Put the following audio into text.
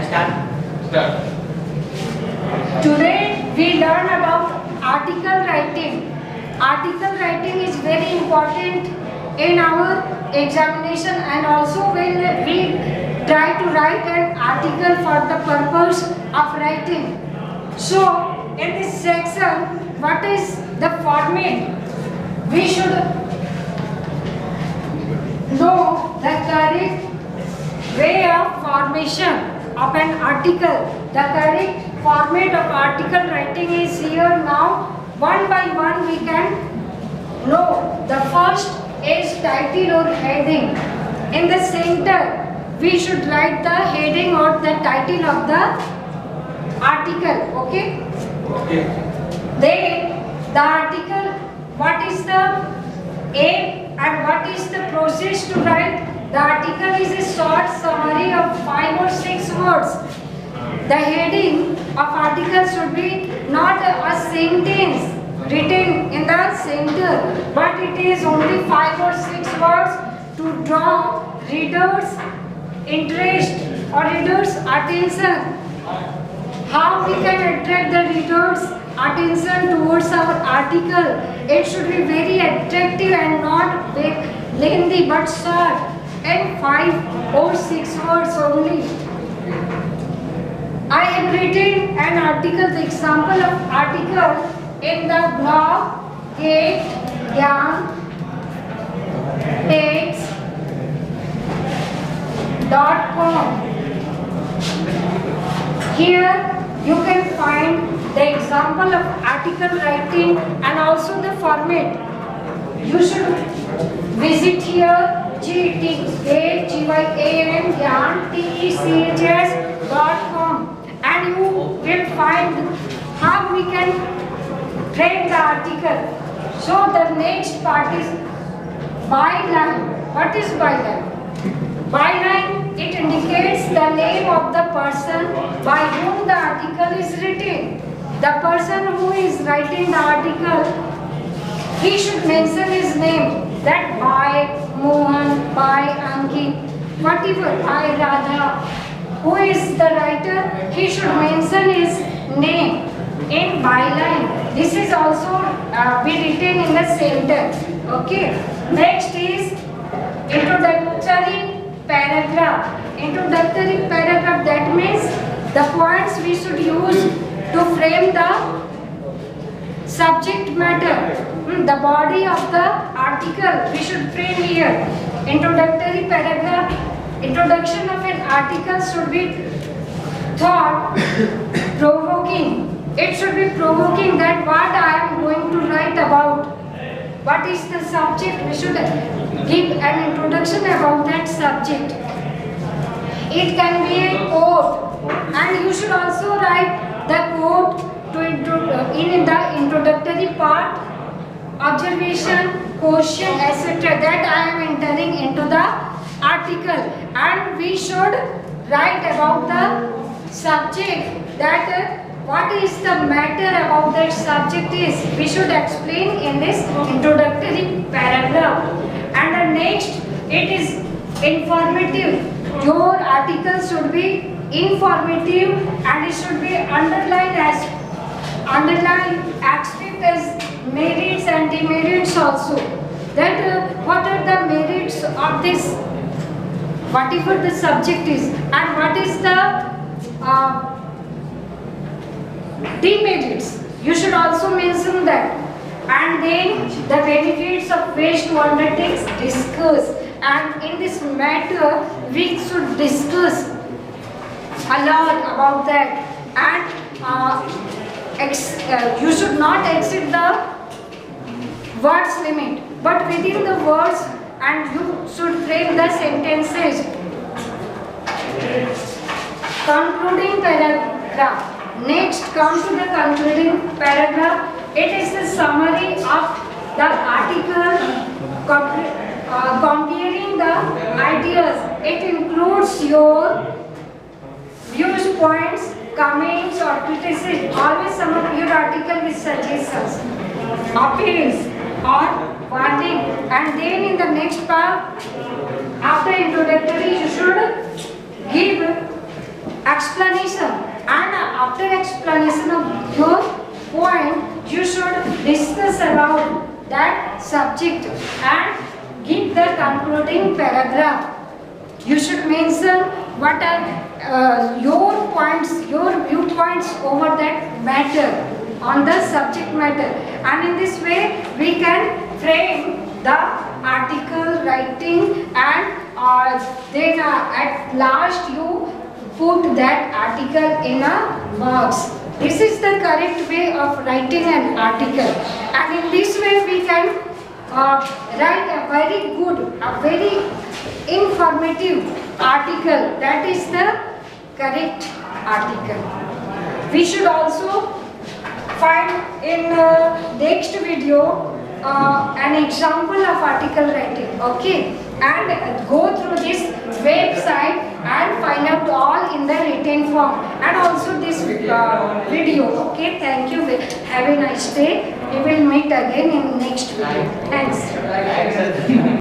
Start. Today we learn about article writing. Article writing is very important in our examination, and also when we try to write an article for the purpose of writing. So in this section, what is the format? We should know the correct way of formation of an article. The correct format of article writing is here. Now one by one we can know. The first is title or heading. In the center we should write the heading or the title of the article. Okay. Then the article, what is the aim and what is the process to write? The article is a short summary of 5 or 6 words. The heading of article should be not a sentence written in the center, but it is only 5 or 6 words to draw readers' interest or readers' attention. How we can attract the readers' attention towards our article? It should be very attractive and not very lengthy but short, and 5 or 6 words only. I have written an article, the example of article in the blog getgyantext.com. Here you can find the example of article writing and also the format. You should visit here getgyantext.com, and you will find how we can write the article. So the next part is byline. What is byline? Byline, it indicates the name of the person by whom the article is written. The person who is writing the article, he should mention his name, that by Mohan, by Ankit, whatever, by Radha. Who is the writer? He should mention his name in byline. This is also be written in the center. Okay. Next is introductory paragraph. Introductory paragraph, that means the points we should use to frame the subject matter, the body of the article we should frame here. Introductory paragraph, introduction of an article should be thought provoking. It should be provoking, that what I am going to write about. What is the subject? We should give an introduction about that subject. It can be a quote, and you should also write the quote in the introductory part, observation, question, etc. that I am entering into the article. And we should write about the subject, that what is the matter about that subject is. We should explain in this introductory paragraph. And the next, it is informative. Your article should be informative, and it should be underlined aspect as merits and demerits also. That what are the merits of this, whatever the subject is, and what is the demerits. You should also mention that. And then the benefits of waste to undertake, discuss. And in this matter, we should discuss a lot about that. And you should not exceed the words limit, but within the words, and you should frame the sentences. Concluding paragraph. Next, come to the concluding paragraph. It is the summary of the article, comparing the ideas. It includes your views, points, comments or criticism. Always sum up your article with suggestions, appeals or warning. And then in the next part, after introductory, you should give explanation, and after explanation of your point, you should discuss about that subject and give the concluding paragraph. You should mention what are your points, your viewpoints over that matter, on the subject matter, and in this way we can frame the article writing, and then at last you put that article in a box. This is the correct way of writing an article, and in this way we can write a very good, a very informative article. That is the correct article. We should also find in next video an example of article writing, okay, and go through this website and find out all in the written form, and also this video, okay. Thank you, have a nice day. We will meet again in next video. Thanks.